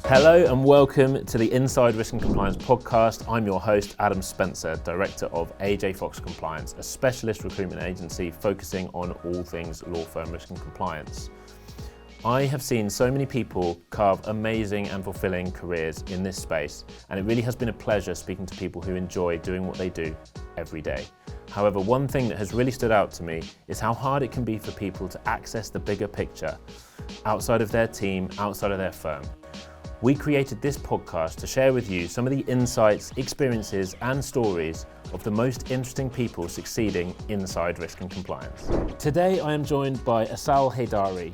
Hello and welcome to the Inside Risk and Compliance podcast. I'm your host, Adam Spencer, Director of AJ Fox Compliance, a specialist recruitment agency focusing on all things law firm risk and compliance. I have seen so many people carve amazing and fulfilling careers in this space, and it really has been a pleasure speaking to people who enjoy doing what they do every day. However, one thing that has really stood out to me is how hard it can be for people to access the bigger picture outside of their team, outside of their firm. We created this podcast to share with you some of the insights, experiences and stories of the most interesting people succeeding inside risk and compliance. Today I am joined by Asal Heydari,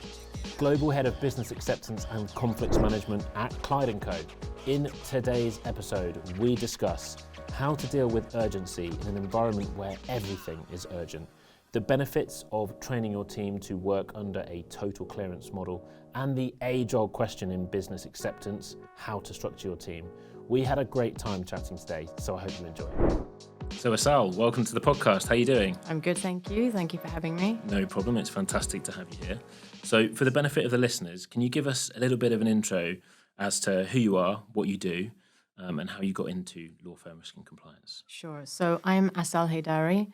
Global Head of Business Acceptance and Conflicts Management at Clyde Co. In today's episode, we discuss how to deal with urgency in an environment where everything is urgent, the benefits of training your team to work under a total clearance model, and the age-old question in business acceptance, how to structure your team. We had a great time chatting today, so I hope you enjoy it. So Asal, welcome to the podcast. How are you doing? I'm good, thank you. Thank you for having me. No problem, it's fantastic to have you here. So for the benefit of the listeners, can you give us a little bit of an intro as to who you are, what you do, and how you got into law firm risk and compliance? Sure. So I'm Asal Heydari.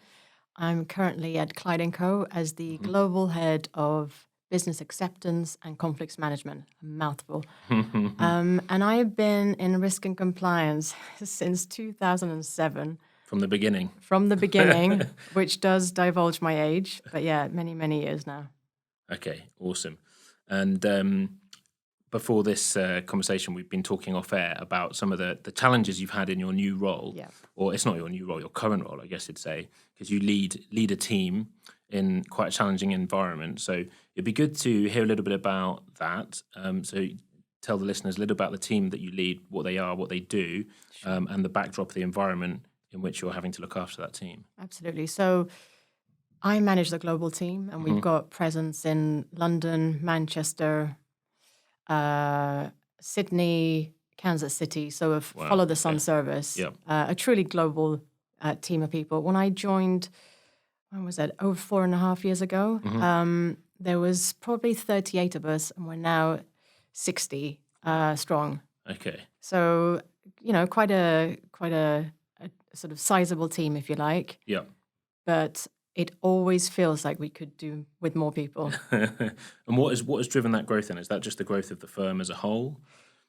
I'm currently at Clyde Co. as the Global Head of Business Acceptance and Conflicts Management, a mouthful. And I've been in risk and compliance since 2007. From the beginning? From the beginning, which does divulge my age, but yeah, many, many years now. Okay, awesome. And before this conversation, we've been talking off air about some of the challenges you've had in your new role. Yeah. Or it's not your new role, your current role, I guess you'd say, because you lead a team in quite a challenging environment. So it'd be good to hear a little bit about that. So tell the listeners a little about the team that you lead, what they are, what they do, sure. And the backdrop of the environment in which you're having to look after that team. Absolutely. So I manage the global team, and we've got presence in London, Manchester, Sydney, Kansas City. So a follow the sun service, a truly global team of people. When I joined, when was that? Over 4.5 years ago. There was probably 38 of us, and we're now 60 strong. Okay. So quite a sort of sizable team, if you like. Yeah. But it always feels like we could do with more people. And what has driven that growth then? Is that just the growth of the firm as a whole?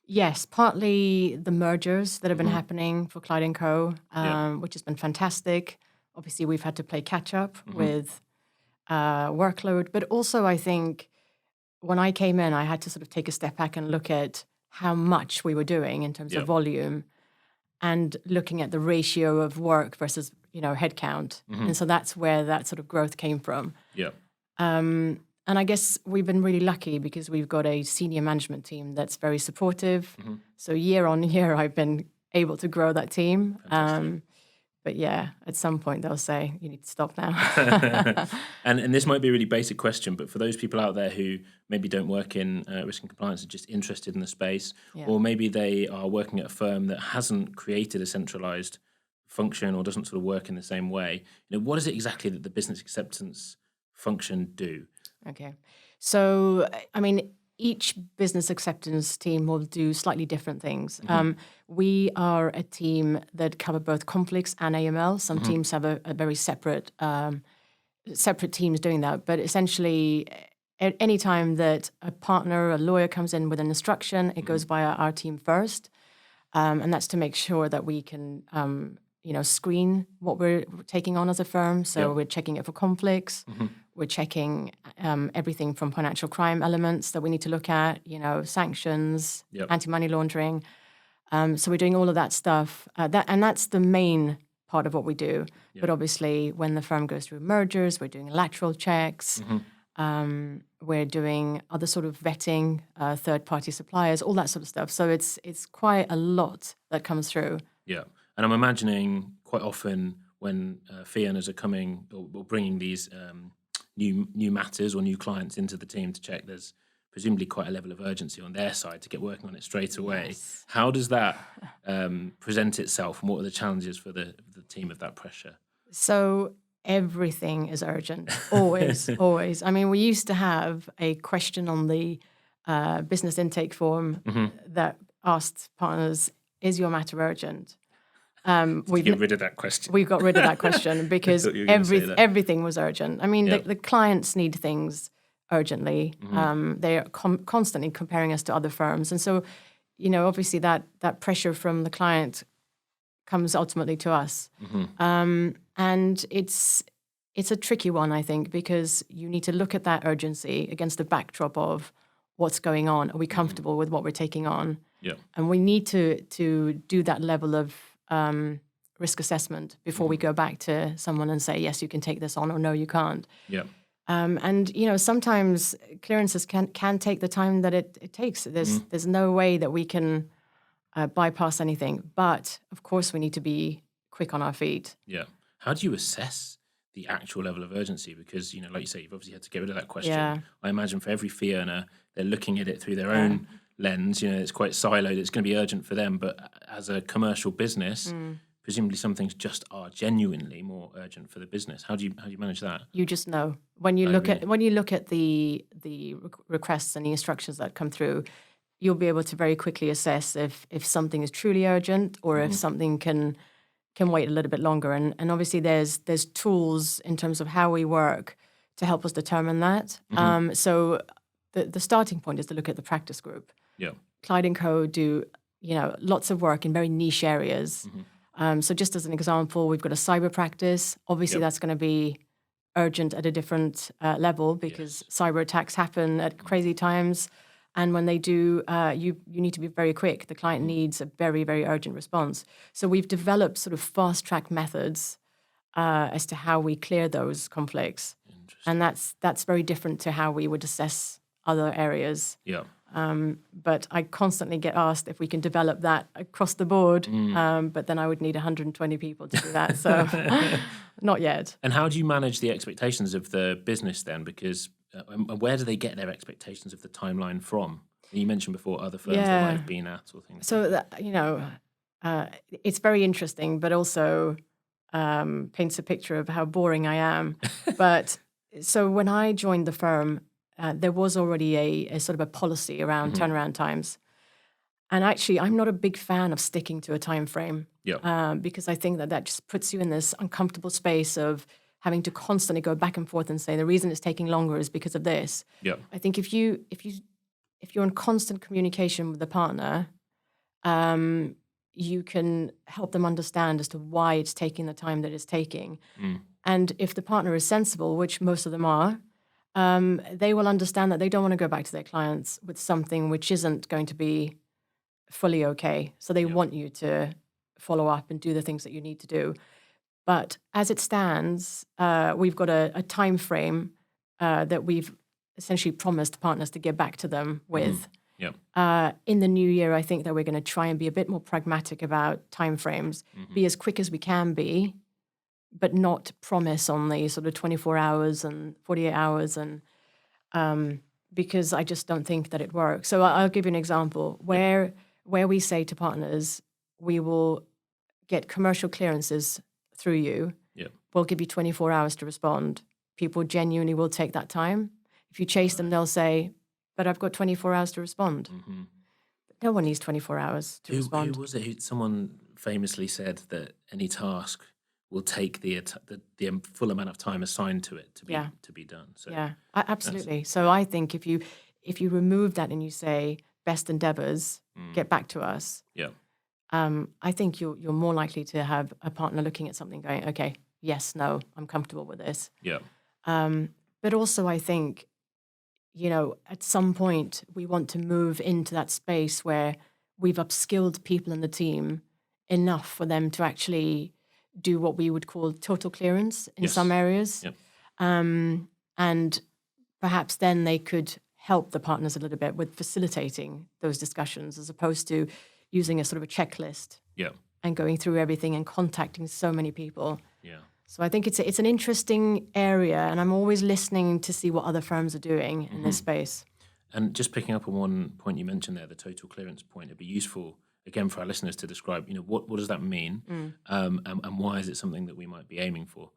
Yes, partly the mergers that have been happening for Clyde Co, which has been fantastic. Obviously, we've had to play catch up with workload, but also I think when I came in, I had to sort of take a step back and look at how much we were doing in terms of volume, and looking at the ratio of work versus headcount, and so that's where that sort of growth came from. Yeah. And I guess we've been really lucky because we've got a senior management team that's very supportive. So year on year, I've been able to grow that team. But yeah, at some point they'll say, you need to stop now. And this might be a really basic question, but for those people out there who maybe don't work in risk and compliance, are just interested in the space, or maybe they are working at a firm that hasn't created a centralized function or doesn't sort of work in the same way, what is it exactly that the business acceptance function do? Okay. So, I mean, each business acceptance team will do slightly different things. We are a team that cover both conflicts and AML. Some teams have a very separate teams doing that. But essentially, any time that a partner, a lawyer comes in with an instruction, it goes via our team first. And that's to make sure that we can, screen what we're taking on as a firm. So we're checking it for conflicts. We're checking everything from financial crime elements that we need to look at, sanctions, anti-money laundering. So we're doing all of that stuff. That's the main part of what we do. But obviously, when the firm goes through mergers, we're doing lateral checks. We're doing other sort of vetting, third-party suppliers, all that sort of stuff. So it's quite a lot that comes through. Yeah, and I'm imagining quite often when fee earners are coming or bringing these new matters or new clients into the team to check, there's presumably quite a level of urgency on their side to get working on it straight away. Yes. How does that present itself, and what are the challenges for the team of that pressure? So everything is urgent, always, always. I mean, we used to have a question on the business intake form that asked partners, "Is your matter urgent?" We've get rid of that question. We got rid of that question because thought you were gonna say that. everything was urgent. I mean, Yeah. the clients need things urgently. They are constantly comparing us to other firms, and so, obviously that pressure from the client comes ultimately to us. And it's a tricky one, I think, because you need to look at that urgency against the backdrop of what's going on. Are we comfortable with what we're taking on? Yeah. And we need to do that level of risk assessment before we go back to someone and say, yes, you can take this on, or no, you can't. Yeah. And sometimes clearances can take the time that it takes. There's no way that we can bypass anything. But of course, we need to be quick on our feet. Yeah. How do you assess the actual level of urgency? Because, like you say, you've obviously had to get rid of that question. Yeah. I imagine for every fee earner, they're looking at it through their own lens. It's quite siloed. It's going to be urgent for them. But as a commercial business, presumably some things just are genuinely more urgent for the business. How do you manage that? You just know when you look at the requests and the instructions that come through, you'll be able to very quickly assess if something is truly urgent or if something can wait a little bit longer. And obviously there's tools in terms of how we work to help us determine that. So the starting point is to look at the practice group. Yeah. Clyde Co do lots of work in very niche areas. So just as an example, we've got a cyber practice. Obviously, that's going to be urgent at a different level because cyber attacks happen at crazy times. And when they do, you need to be very quick. The client needs a very, very urgent response. So we've developed sort of fast-track methods as to how we clear those conflicts. And that's very different to how we would assess other areas. Yeah. But I constantly get asked if we can develop that across the board, but then I would need 120 people to do that, so not yet. And how do you manage the expectations of the business then? Because where do they get their expectations of the timeline from? You mentioned before other firms that might have been at or things. So, it's very interesting, but also paints a picture of how boring I am. But so when I joined the firm, there was already a sort of a policy around turnaround times. And actually, I'm not a big fan of sticking to a time frame because I think that just puts you in this uncomfortable space of having to constantly go back and forth and say, the reason it's taking longer is because of this. Yeah. I think if you're in constant communication with the partner, you can help them understand as to why it's taking the time that it's taking. And if the partner is sensible, which most of them are, they will understand that they don't want to go back to their clients with something which isn't going to be fully okay. So they want you to follow up and do the things that you need to do. But as it stands, we've got a time frame that we've essentially promised partners to get back to them with. In the new year, I think that we're going to try and be a bit more pragmatic about time frames, be as quick as we can be, but not promise on the sort of 24 hours and 48 hours, and because I just don't think that it works. So I'll give you an example where we say to partners, we will get commercial clearances through you. We'll give you 24 hours to respond. People genuinely will take that time. If you chase them, they'll say, but I've got 24 hours to respond. No one needs 24 hours to respond. Who was it? Someone famously said that any task will take the full amount of time assigned to it to be done. So absolutely. So I think if you remove that and you say best endeavors, get back to us. I think you're more likely to have a partner looking at something going, okay, yes, no, I'm comfortable with this. But also I think, at some point we want to move into that space where we've upskilled people in the team enough for them to actually do what we would call total clearance in some areas. And perhaps then they could help the partners a little bit with facilitating those discussions as opposed to using a sort of a checklist and going through everything and contacting so many people. So I think it's an interesting area, and I'm always listening to see what other firms are doing in this space. And just picking up on one point you mentioned there, the total clearance point, it'd be useful, again, for our listeners to describe, what does that mean, and why is it something that we might be aiming for?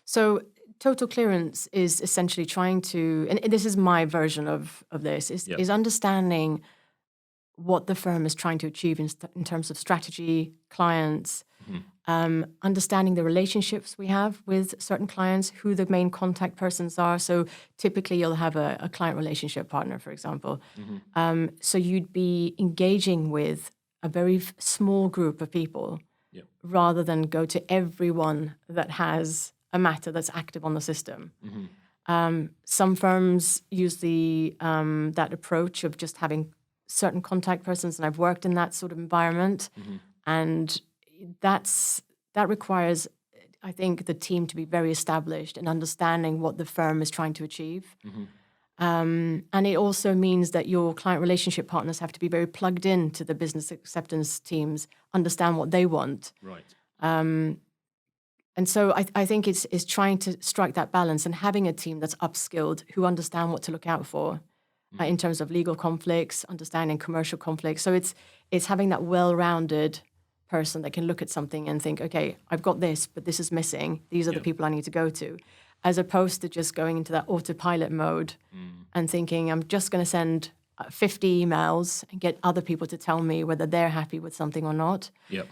So total clearance is essentially trying to, and this is my version of this, is understanding what the firm is trying to achieve in terms of strategy, clients, understanding the relationships we have with certain clients, who the main contact persons are. So typically you'll have a client relationship partner, for example. So you'd be engaging with a very small group of people rather than go to everyone that has a matter that's active on the system. Some firms use that approach of just having certain contact persons, and I've worked in that sort of environment, and that requires, I think, the team to be very established in understanding what the firm is trying to achieve. And it also means that your client relationship partners have to be very plugged into the business acceptance teams, understand what they want. Right. And so I think it's trying to strike that balance and having a team that's upskilled, who understand what to look out for in terms of legal conflicts, understanding commercial conflicts. So it's having that well-rounded person that can look at something and think, okay, I've got this, but this is missing. These are the people I need to go to, as opposed to just going into that autopilot mode and thinking, I'm just going to send 50 emails and get other people to tell me whether they're happy with something or not. Yep.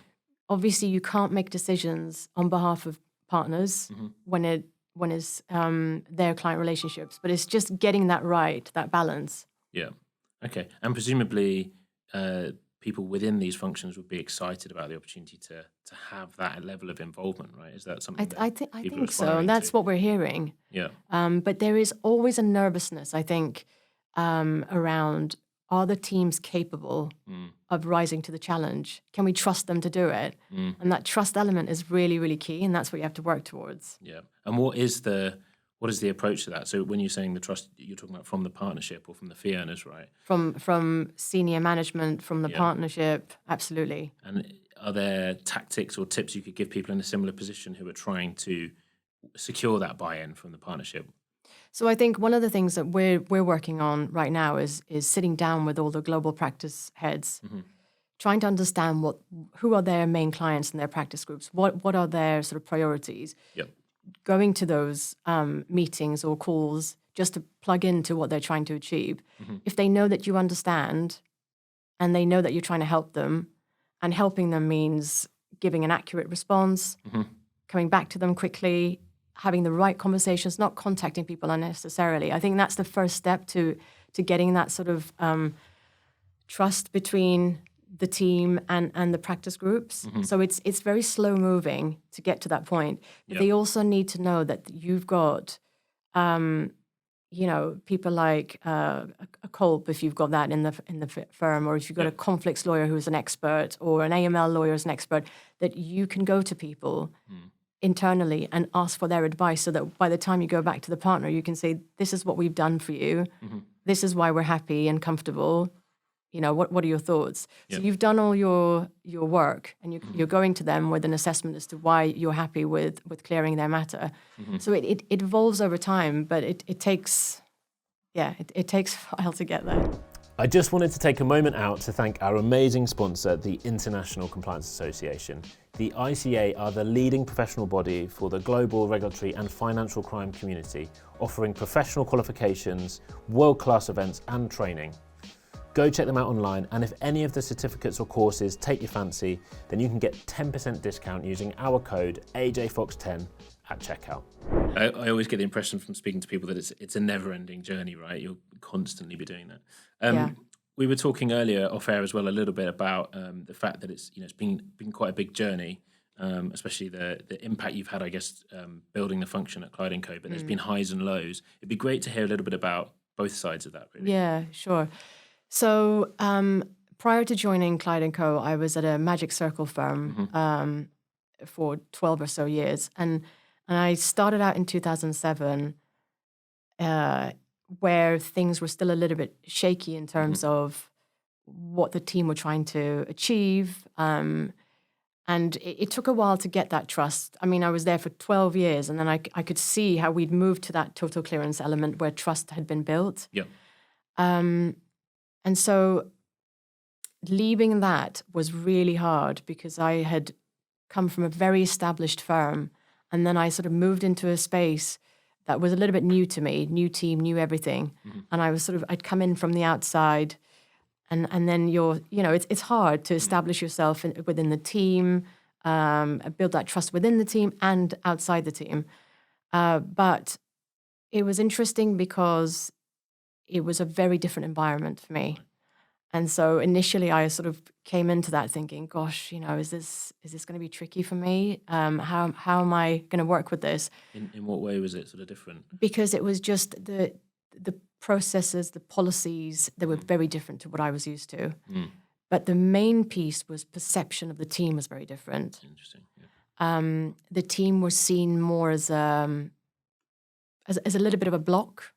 Obviously, you can't make decisions on behalf of partners when it's their client relationships, but it's just getting that right, that balance. Yeah. Okay. And presumably, people within these functions would be excited about the opportunity to have that level of involvement, right? Is that something I think so, and that's what we're hearing. Yeah. But there is always a nervousness, I think, around, are the teams capable of rising to the challenge? Can we trust them to do it? And that trust element is really, really key, and that's what you have to work towards. Yeah. And what is the approach to that? So when you're saying the trust, you're talking about from the partnership or from the fee earners, right? From senior management, from the partnership, absolutely. And are there tactics or tips you could give people in a similar position who are trying to secure that buy-in from the partnership? So I think one of the things that we're working on right now is sitting down with all the global practice heads, trying to understand who are their main clients in their practice groups, what are their sort of priorities. Yep. Going to those meetings or calls just to plug into what they're trying to achieve. If they know that you understand and they know that you're trying to help them, and helping them means giving an accurate response, coming back to them quickly, having the right conversations, not contacting people unnecessarily. I think that's the first step to getting that sort of trust between the team and the practice groups. So it's very slow moving to get to that point. But they also need to know that you've got, people like a Culp, if you've got that in the firm, or if you've got a conflicts lawyer who's an expert, or an AML lawyer who's an expert, that you can go to people internally and ask for their advice, so that by the time you go back to the partner, you can say, this is what we've done for you. This is why we're happy and comfortable. What are your thoughts? So you've done all your work, and you're going to them with an assessment as to why you're happy with clearing their matter. So it evolves over time, but it takes a while to get there. I just wanted to take a moment out to thank our amazing sponsor, the International Compliance Association. The ICA are the leading professional body for the global regulatory and financial crime community, offering professional qualifications, world-class events and training. Go check them out online, and if any of the certificates or courses take your fancy, then you can get 10% discount using our code AJFOX10 at checkout. I always get the impression from speaking to people that it's a never-ending journey, right? You'll constantly be doing that. We were talking earlier off air as well a little bit about the fact that it's been quite a big journey, especially the impact you've had, I guess, building the function at Clyde Co. But there's been highs and lows. It'd be great to hear a little bit about both sides of that, really. Yeah, sure. So prior to joining Clyde Co, I was at a Magic Circle firm for 12 or so years, and I started out in 2007, where things were still a little bit shaky in terms of what the team were trying to achieve. And it took a while to get that trust. I mean, I was there for 12 years, and then I could see how we'd moved to that total clearance element where trust had been built. Yeah. And so leaving that was really hard, because I had come from a very established firm, and then I sort of moved into a space that was a little bit new to me, new team, new everything. And I'd come in from the outside, and then it's hard to establish yourself within the team, build that trust within the team and outside the team. But it was interesting because it was a very different environment for me. And so initially I sort of came into that thinking, gosh, is this going to be tricky for me? How am I going to work with this? In what way was it sort of different? Because it was just the processes, the policies, they were very different to what I was used to. But the main piece was perception of the team was very different. Interesting. Yeah. The team was seen more as a little bit of a block,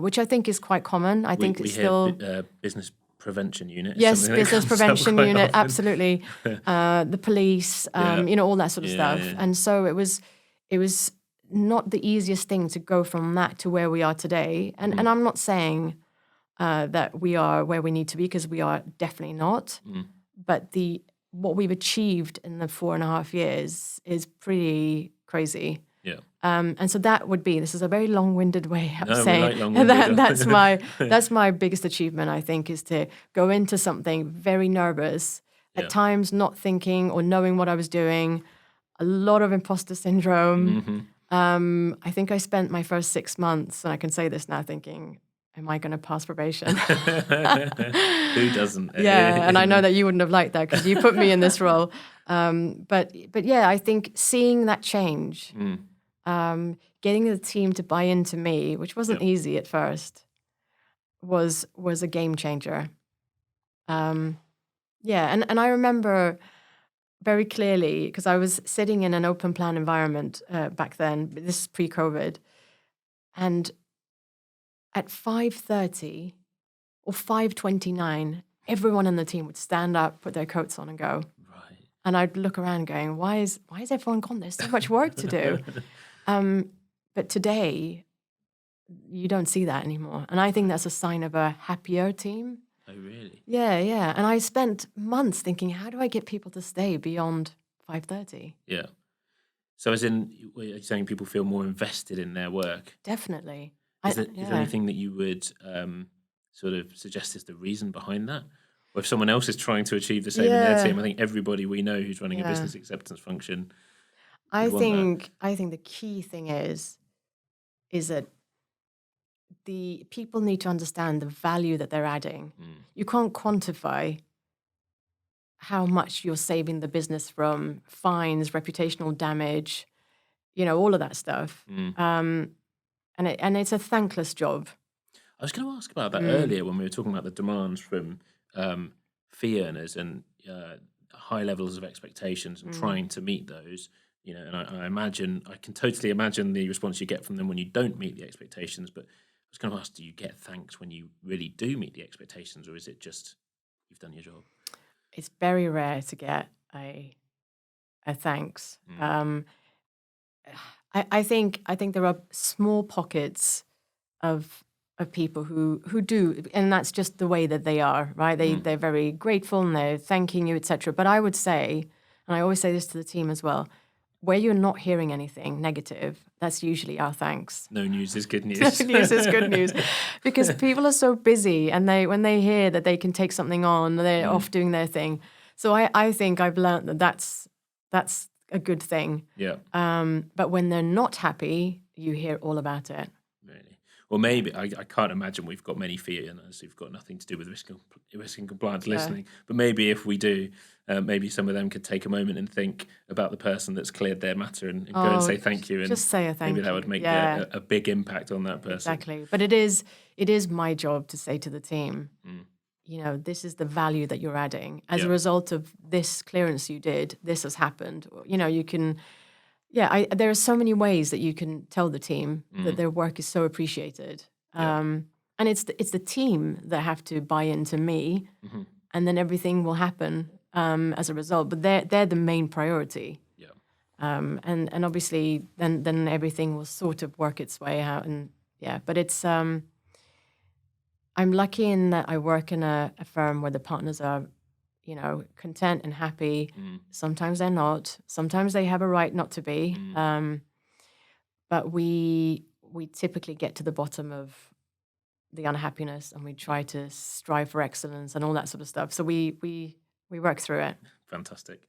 which I think is quite common. I think it's still business prevention unit. Yes, business prevention unit, absolutely. The police, all that sort of stuff. Yeah. And so it was not the easiest thing to go from that to where we are today. And I'm not saying that we are where we need to be, because we are definitely not. But what we've achieved in the 4.5 years is pretty crazy. Yeah. And so this is a very long-winded way of saying like that's my biggest achievement, I think, is to go into something very nervous, at times not thinking or knowing what I was doing, a lot of imposter syndrome. I think I spent my first 6 months, and I can say this now, thinking, am I going to pass probation? Who doesn't? Yeah, and I know that you wouldn't have liked that because you put me in this role. But yeah, I think seeing that change, getting the team to buy into me, which wasn't easy at first, was a game changer. And I remember very clearly, because I was sitting in an open plan environment back then. This is pre-COVID, and at 5:30 or 5:29, everyone in the team would stand up, put their coats on, and go. Right. And I'd look around, going, "Why is everyone gone? There's so much work to do." But today, you don't see that anymore, and I think that's a sign of a happier team. Oh, really? Yeah. And I spent months thinking, how do I get people to stay beyond 5:30? Yeah. So as in, you're saying people feel more invested in their work? Definitely. Is there anything that you would sort of suggest is the reason behind that? Or if someone else is trying to achieve the same in their team, I think everybody we know who's running a business acceptance function I think the key thing is that the people need to understand the value that they're adding. You can't quantify how much you're saving the business from fines, reputational damage, all of that stuff. And it's a thankless job. I was going to ask about that earlier when we were talking about the demands from fee earners and high levels of expectations and trying to meet those. And I can totally imagine the response you get from them when you don't meet the expectations. But I was going to ask, do you get thanks when you really do meet the expectations, or is it just you've done your job? It's very rare to get a thanks. I think there are small pockets of people who do, and that's just the way that they are, right? They're very grateful and they're thanking you, etc. But I would say, and I always say this to the team as well, where you're not hearing anything negative, that's usually our thanks. No news is good news. No news is good news. Because people are so busy, and when they hear that they can take something on, they're off doing their thing. So I think I've learned that that's a good thing. Yeah. But when they're not happy, you hear all about it. Really? Well, maybe I can't imagine we've got many fee earners who've got nothing to do with risk and compliance listening. But maybe if we do, maybe some of them could take a moment and think about the person that's cleared their matter and go and say thank you. And just say a thank you. Maybe that would make a big impact on that person. Exactly. But it is my job to say to the team, this is the value that you're adding. As a result of this clearance you did, this has happened. You can... there are so many ways that you can tell the team that their work is so appreciated. And it's the team that have to buy into me, and then everything will happen as a result. But they're the main priority. Yeah. And obviously then everything will sort of work its way out. And but it's I'm lucky in that I work in a firm where the partners are content and happy. Sometimes they're not. Sometimes they have a right not to be. But we typically get to the bottom of the unhappiness, and we try to strive for excellence and all that sort of stuff. So we work through it. Fantastic.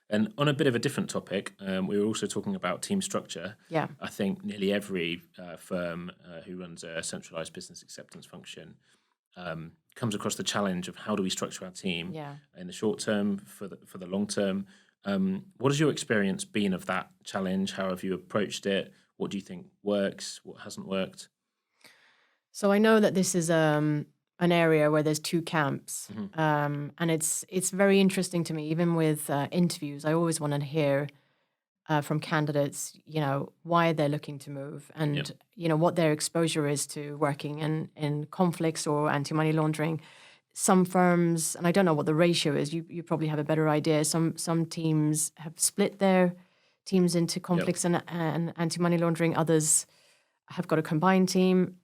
And on a bit of a different topic, we were also talking about team structure. Yeah. I think nearly every firm who runs a centralized business acceptance function comes across the challenge of how do we structure our team in the short term, for the long term. What has your experience been of that challenge? How have you approached it? What do you think works? What hasn't worked? So I know that this is an area where there's two camps, and it's very interesting to me. Even with interviews, I always want to hear from candidates, why they're looking to move, and what their exposure is to working in conflicts or anti-money laundering. Some firms, and I don't know what the ratio is. You probably have a better idea. Some teams have split their teams into conflicts and anti-money laundering. Others have got a combined team.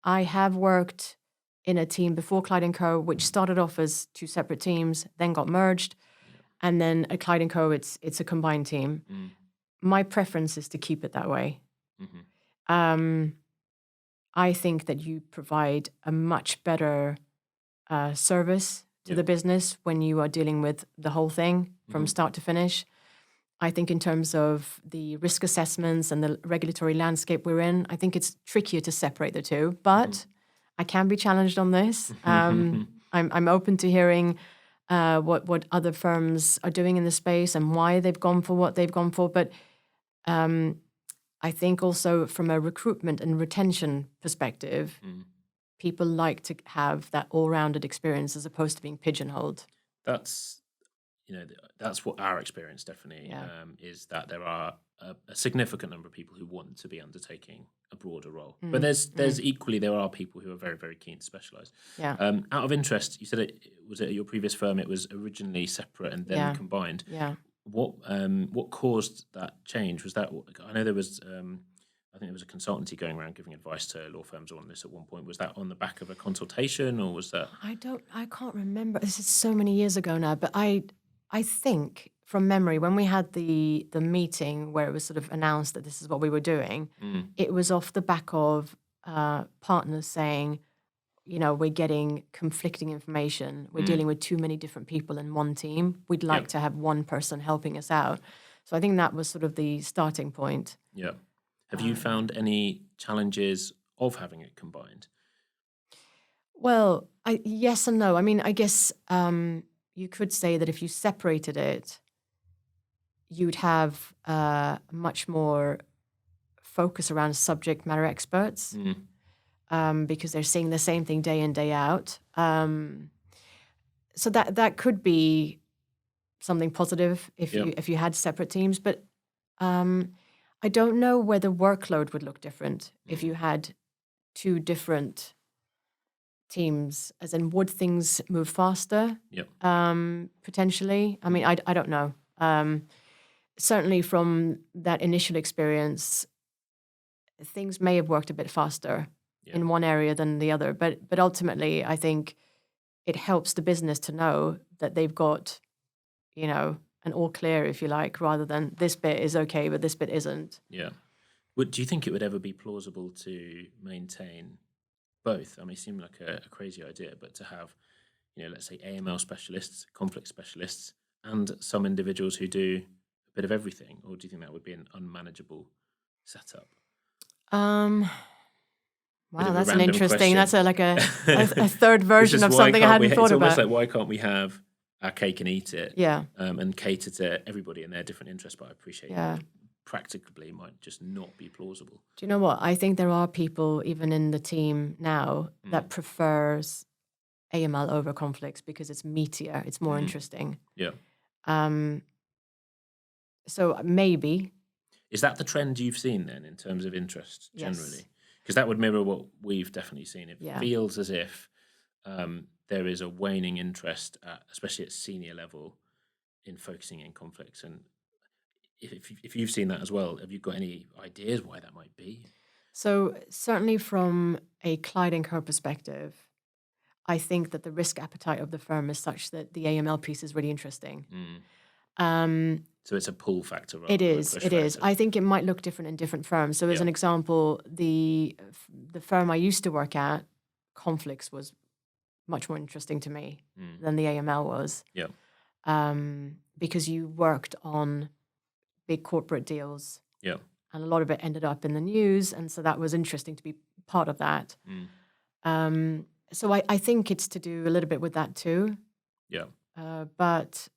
I have worked in a team before Clyde Co, which started off as two separate teams, then got merged, and then at Clyde Co, it's a combined team. My preference is to keep it that way. I think that you provide a much better service to the business when you are dealing with the whole thing from start to finish. I think in terms of the risk assessments and the regulatory landscape we're in, I think it's trickier to separate the two, but I can be challenged on this. I'm open to hearing what other firms are doing in the space and why they've gone for what they've gone for. But I think also from a recruitment and retention perspective, people like to have that all-rounded experience as opposed to being pigeonholed. That's what our experience definitely is, that there are a significant number of people who want to be undertaking a broader role. But there's equally, there are people who are very, very keen to specialise. Out of interest, you said it was at your previous firm, it was originally separate and then combined. What caused that change? Was that, I know there was, I think there was a consultancy going around giving advice to law firms on this at one point. Was that on the back of a consultation, or was that? I can't remember. This is so many years ago now, but I think from memory, when we had the meeting where it was sort of announced that this is what we were doing, it was off the back of partners saying, we're getting conflicting information. We're dealing with too many different people in one team. We'd like to have one person helping us out. So I think that was sort of the starting point. Yeah. Have you found any challenges of having it combined? Well, yes and no. I mean, I guess you could say that if you separated it, you'd have much more focus around subject matter experts because they're seeing the same thing day in, day out. So that could be something positive if you had separate teams. But I don't know whether workload would look different if you had two different teams, as in would things move faster? Potentially. I mean, I don't know. Certainly from that initial experience, things may have worked a bit faster in one area than the other. But ultimately, I think it helps the business to know that they've got, an all clear, if you like, rather than this bit is okay, but this bit isn't. Yeah. Do you think it would ever be plausible to maintain both? I mean, it seemed like a crazy idea, but to have, let's say AML specialists, conflict specialists, and some individuals who do a bit of everything, or do you think that would be an unmanageable setup? Wow, that's an question. interesting. That's a third version of something I hadn't thought about. It's almost like, why can't we have our cake and eat it? Yeah. And cater to everybody and their different interests. But I appreciate practically might just not be plausible. Do you know what? I think there are people even in the team now that prefers AML over conflicts because it's meatier, it's more interesting. Yeah. So maybe. Is that the trend you've seen then in terms of interest generally? Because that would mirror what we've definitely seen. It feels as if there is a waning interest, especially at senior level, in focusing in conflicts. And if you've seen that as well, have you got any ideas why that might be? So certainly from a Clyde Co perspective, I think that the risk appetite of the firm is such that the AML piece is really interesting. So it's a pull factor, right? It is. I think it might look different in different firms. So as an example, the firm I used to work at, conflicts was much more interesting to me than the AML was. Yeah. Because you worked on big corporate deals. Yeah. And a lot of it ended up in the news. And so that was interesting to be part of that. So I think it's to do a little bit with that too. Yeah. But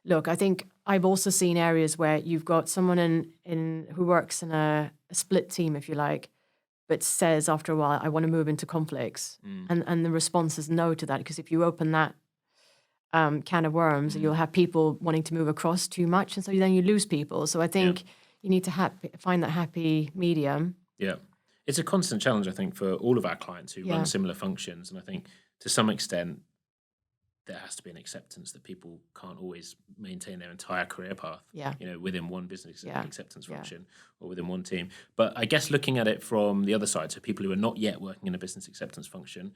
look, I think I've also seen areas where you've got someone in who works in a split team, if you like, but says after a while, I want to move into conflicts. And the response is no to that, because if you open that can of worms, you'll have people wanting to move across too much, and so then you lose people. So I think you need to find that happy medium. Yeah. It's a constant challenge, I think, for all of our clients who run similar functions. And I think to some extent, there has to be an acceptance that people can't always maintain their entire career path, within one business acceptance function or within one team. But I guess looking at it from the other side, so people who are not yet working in a business acceptance function,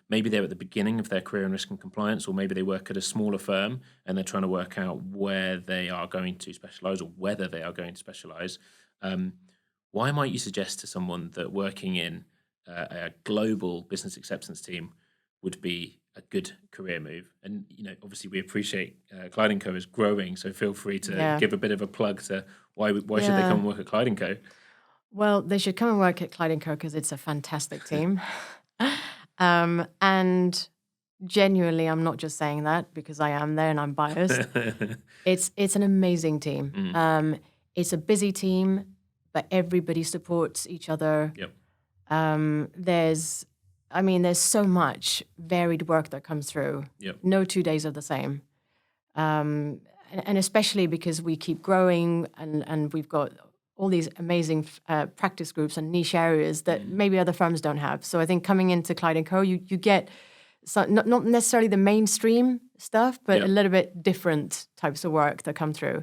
maybe they're at the beginning of their career in risk and compliance, or maybe they work at a smaller firm and they're trying to work out where they are going to specialize or whether they are going to specialize. Why might you suggest to someone that working in a global business acceptance team would be a good career move? And obviously we appreciate Clyde Co is growing, so feel free to give a bit of a plug to why should they come and work at Clyde Co? Well, they should come and work at Clyde Co because it's a fantastic team. And genuinely, I'm not just saying that because I am there and I'm biased. It's an amazing team. It's a busy team, but everybody supports each other. There's so much varied work that comes through. No 2 days are the same. And especially because we keep growing and we've got all these amazing practice groups and niche areas that maybe other firms don't have. So I think coming into Clyde Co, you get not necessarily the mainstream stuff, but a little bit different types of work that come through.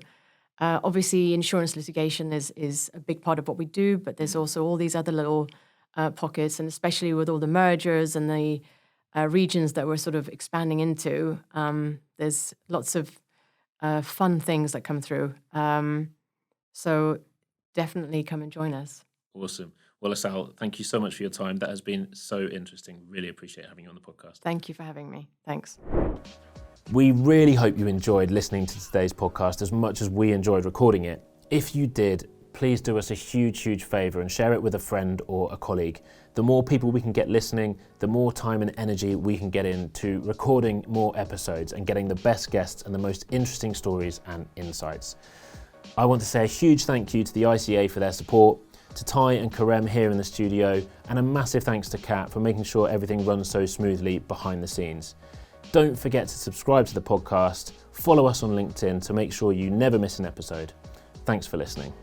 Obviously, insurance litigation is a big part of what we do, but there's also all these other little pockets, and especially with all the mergers and the regions that we're sort of expanding into, there's lots of fun things that come through. So definitely come and join us. Awesome. Well, Asal, thank you so much for your time. That has been so interesting. Really appreciate having you on the podcast. Thank you for having me. Thanks. We really hope you enjoyed listening to today's podcast as much as we enjoyed recording it. If you did, please do us a huge, huge favour and share it with a friend or a colleague. The more people we can get listening, the more time and energy we can get into recording more episodes and getting the best guests and the most interesting stories and insights. I want to say a huge thank you to the ICA for their support, to Ty and Karem here in the studio, and a massive thanks to Kat for making sure everything runs so smoothly behind the scenes. Don't forget to subscribe to the podcast, follow us on LinkedIn to make sure you never miss an episode. Thanks for listening.